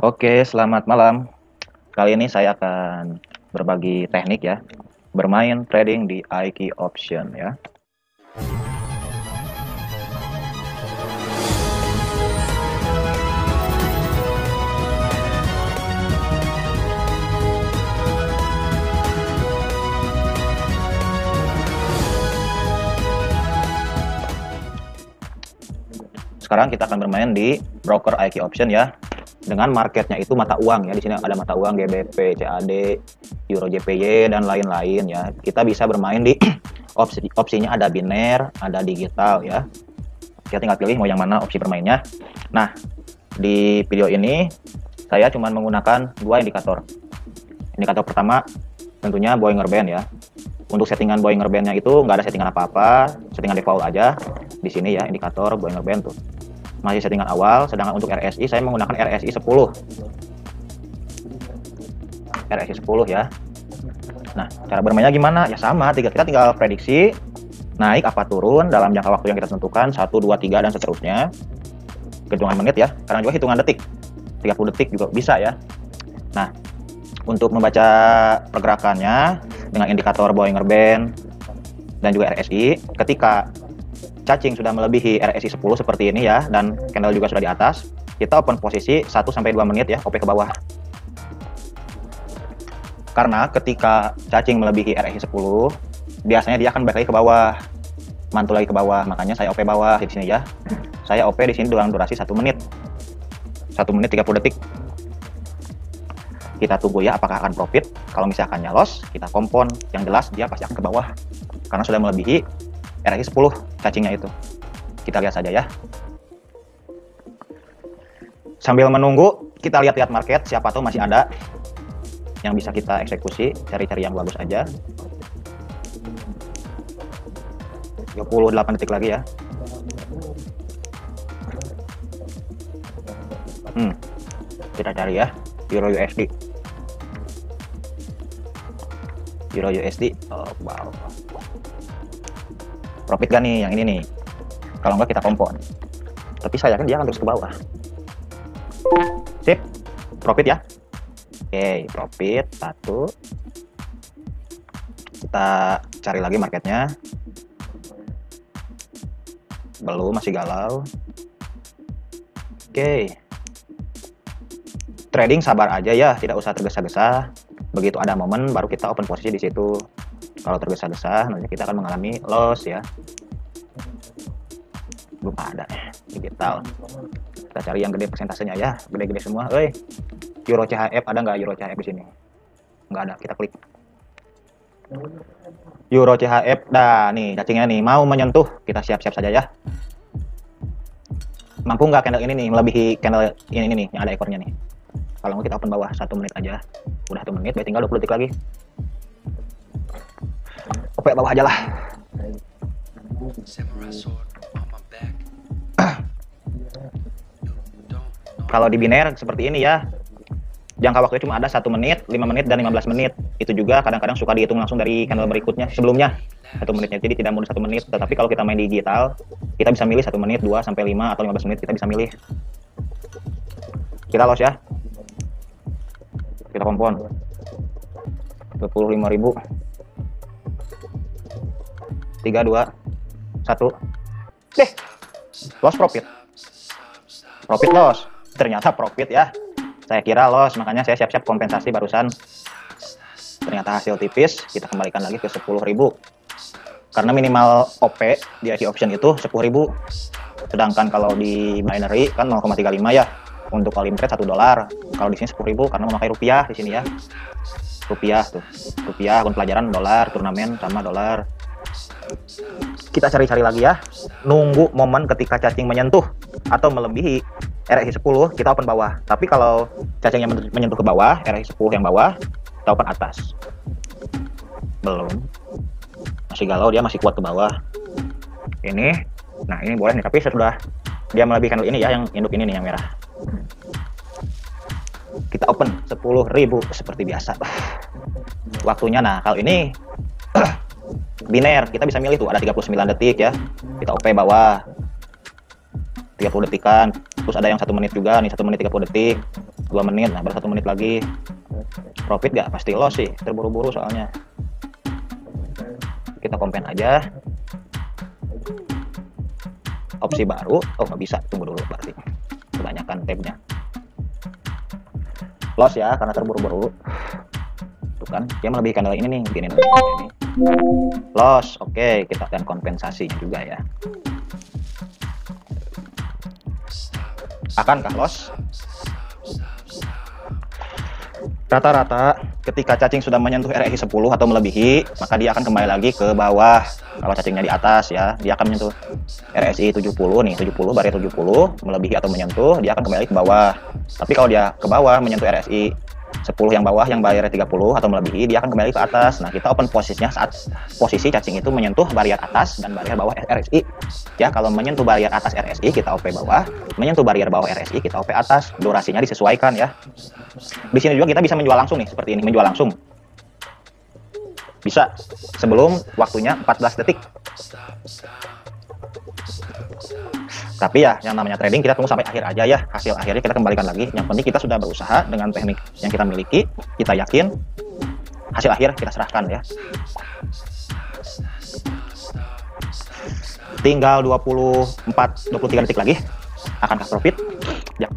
Oke, selamat malam. Kali ini saya akan berbagi teknik ya, bermain trading di IQ Option ya. Sekarang kita akan bermain di broker IQ Option ya. Dengan marketnya itu mata uang ya. Di sini ada mata uang GBP, CAD, Euro JPY dan lain-lain ya. Kita bisa bermain di opsinya ada biner, ada digital ya. Kita tinggal pilih mau yang mana opsi bermainnya. Nah, di video ini saya cuma menggunakan dua indikator. Indikator pertama tentunya Bollinger Band ya. Untuk settingan Bollinger Band-nya itu nggak ada settingan apa-apa, settingan default aja. Di sini ya indikator Bollinger Band tuh. Masih settingan awal, sedangkan untuk RSI saya menggunakan RSI 10. RSI 10 ya. Nah, cara bermainnya gimana? Ya sama, kita tinggal prediksi naik apa turun dalam jangka waktu yang kita tentukan 1, 2, 3 dan seterusnya. Hitungan menit ya, karena juga hitungan detik. 30 detik juga bisa ya. Nah, untuk membaca pergerakannya dengan indikator Bollinger Band dan juga RSI, ketika cacing sudah melebihi RSI 10 seperti ini ya, dan candle juga sudah di atas, kita open posisi 1-2 menit ya, OP ke bawah. Karena ketika cacing melebihi RSI 10, biasanya dia akan balik lagi ke bawah, mantul lagi ke bawah, makanya saya OP bawah di sini ya. Saya OP di sini dalam durasi 1 menit. 1 menit 30 detik. Kita tunggu ya apakah akan profit. Kalau misalkan loss, kita kompon. Yang jelas dia pasti akan ke bawah karena sudah melebihi RSI 10 cacingnya itu. Kita lihat saja ya. Sambil menunggu, kita lihat-lihat market, siapa tahu masih ada yang bisa kita eksekusi, cari-cari yang bagus aja. 28 detik lagi ya. Kita cari ya, Euro USD. Euro USD, oh wow. Profit gak nih yang ini nih? Kalau enggak kita kompon. Tapi saya yakin dia akan terus ke bawah. Sip, profit ya. Oke, profit 1. Kita cari lagi marketnya. Belum, masih galau. Oke. Trading sabar aja ya, tidak usah tergesa-gesa. Begitu ada momen baru kita open posisi di situ. Kalau tergesa-gesa nanti kita akan mengalami loss ya. Belum ada digital. Kita cari yang gede persentasenya ya, gede-gede semua. Euro CHF ada nggak Euro CHF di sini? Nggak ada, kita klik. Euro CHF, dah nih cacingnya nih mau menyentuh, kita siap-siap saja ya. Mampu nggak candle ini nih melebihi candle ini nih yang ada ekornya nih? Kalau kita open bawah 1 menit aja, udah 1 menit, tinggal 20 detik lagi. OP bawah aja lah. Kalau di biner seperti ini ya, jangka waktunya cuma ada 1 menit, 5 menit, dan 15 menit. Itu juga kadang-kadang suka dihitung langsung dari candle berikutnya sebelumnya 1 menitnya, jadi tidak mundur 1 menit. Tetapi kalau kita main digital, kita bisa milih 1 menit, 2 sampai 5 atau 15 menit, kita bisa milih. Kita loss ya. Kita kompon 25.000. 3, 2, 1. Loss profit. Profit loss. Ternyata profit ya. Saya kira loss, makanya saya siap-siap kompensasi barusan. Ternyata hasil tipis, kita kembalikan lagi ke 10.000. Karena minimal OP di IQ Option itu 10.000. Sedangkan kalau di binary kan 0,35 ya. Untuk all trade $1. Kalau di sini 10.000 karena memakai rupiah di sini ya. Rupiah tuh. Rupiah akun pelajaran dolar, turnamen sama dolar. Kita cari-cari lagi ya. Nunggu momen ketika cacing menyentuh atau melebihi RSI 10, kita open bawah. Tapi kalau cacingnya menyentuh ke bawah, RSI 10 yang bawah, kita open atas. Belum. Masih galau, dia masih kuat ke bawah. Ini. Nah, ini boleh nih, tapi sudah dia melebihi candle ini ya, yang induk ini nih yang merah. Kita open 10.000 seperti biasa. Waktunya, nah kalau ini biner, kita bisa milih tuh ada 39 detik ya. Kita OP bawah 30 detikan. Terus ada yang 1 menit juga nih, 1 menit 30 detik. 2 menit, nah baru 1 menit lagi. Profit gak? Pasti loss sih, terburu-buru soalnya. Kita kompen aja. Opsi baru, oh nggak bisa, tunggu dulu berarti. Kebanyakan tabnya. Loss ya, karena terburu-buru. Tuh kan, dia melebihi candle ini nih, begini ini. Loss, oke, kita akan kompensasinya juga ya. Akankah loss? Rata-rata ketika cacing sudah menyentuh RSI 10 atau melebihi, maka dia akan kembali lagi ke bawah. Kalau cacingnya di atas ya, dia akan menyentuh RSI 70 nih, 70 barrier 70, melebihi atau menyentuh, dia akan kembali ke bawah. Tapi kalau dia ke bawah menyentuh RSI 10 yang bawah, yang barrier 30 atau melebihi, dia akan kembali ke atas. Nah, kita open posisinya saat posisi cacing itu menyentuh barrier atas dan barrier bawah RSI. Ya, kalau menyentuh barrier atas RSI, kita OP bawah. Menyentuh barrier bawah RSI, kita OP atas. Durasinya disesuaikan ya. Di sini juga kita bisa menjual langsung nih, seperti ini, menjual langsung. Bisa sebelum waktunya 14 detik. Tapi ya, yang namanya trading kita tunggu sampai akhir aja ya. Hasil akhirnya kita kembalikan lagi. Yang penting kita sudah berusaha dengan teknik yang kita miliki. Kita yakin hasil akhir kita serahkan ya. Tinggal 23 detik lagi. Akankah profit? Ya.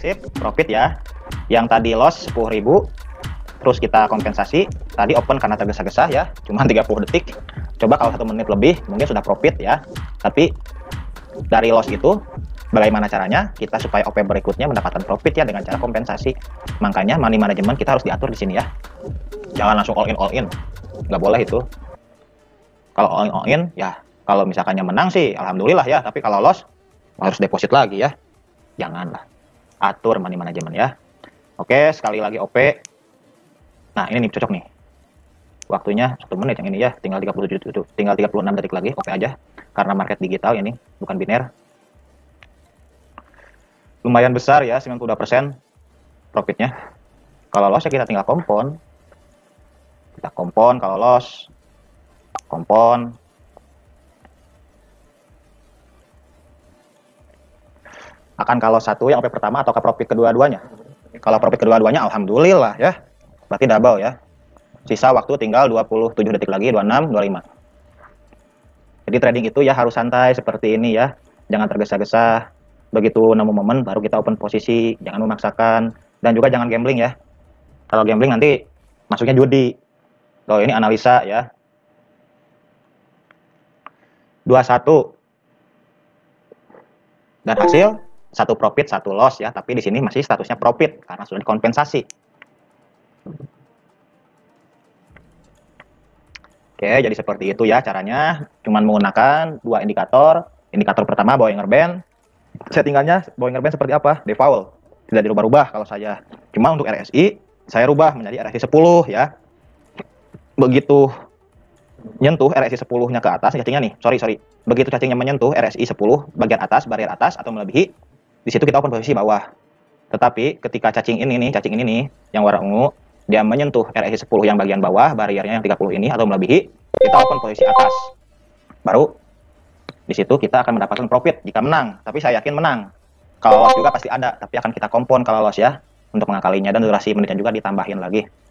Sip, profit ya. Yang tadi loss 10.000. Terus kita kompensasi, tadi open karena tergesa-gesa ya, cuma 30 detik. Coba kalau 1 menit lebih, mungkin sudah profit ya. Tapi dari loss itu, bagaimana caranya kita supaya OP berikutnya mendapatkan profit ya dengan cara kompensasi. Makanya money management kita harus diatur di sini ya. Jangan langsung all in, nggak boleh itu. Kalau all in ya, kalau misalkannya menang sih, alhamdulillah ya. Tapi kalau loss, harus deposit lagi ya. Janganlah. Atur money management ya. Oke, sekali lagi OP. Nah, ini nih cocok nih. Waktunya 1 menit yang ini ya, tinggal 36 detik lagi, oke aja. Karena market digital ini, bukan biner. Lumayan besar ya, 92% profitnya. Kalau loss ya kita tinggal kompon. Kita kompon kalau loss. Kompon. Akan kalau satu yang OP pertama atau ke profit kedua-duanya? Kalau profit kedua-duanya alhamdulillah ya. Berarti double ya. Sisa waktu tinggal 27 detik lagi, 26, 25. Jadi trading itu ya harus santai seperti ini ya. Jangan tergesa-gesa. Begitu nemu momen baru kita open posisi, jangan memaksakan dan juga jangan gambling ya. Kalau gambling nanti masuknya judi. Kalau ini analisa ya. 21. Dan hasil 1 profit, 1 loss ya, tapi di sini masih statusnya profit karena sudah dikompensasi. Oke, jadi seperti itu ya caranya. Cuman menggunakan 2 indikator. Indikator pertama Bollinger Band. Settingannya Bollinger Band seperti apa? Default. Tidak dirubah-rubah kalau saya. Cuma untuk RSI, saya rubah menjadi RSI 10 ya. Begitu nyentuh RSI 10-nya ke atas, cacingnya nih, sorry. Begitu cacingnya menyentuh RSI 10 bagian atas, barrier atas atau melebihi, di situ kita open posisi bawah. Tetapi ketika cacing ini nih, yang warna ungu, dia menyentuh RSI 10 yang bagian bawah, barriernya yang 30 ini atau melebihi, kita open posisi atas. Baru di situ kita akan mendapatkan profit jika menang, tapi saya yakin menang. Kalau loss juga pasti ada, tapi akan kita kompon kalau loss ya, untuk mengakalinya dan durasi menitnya juga ditambahin lagi.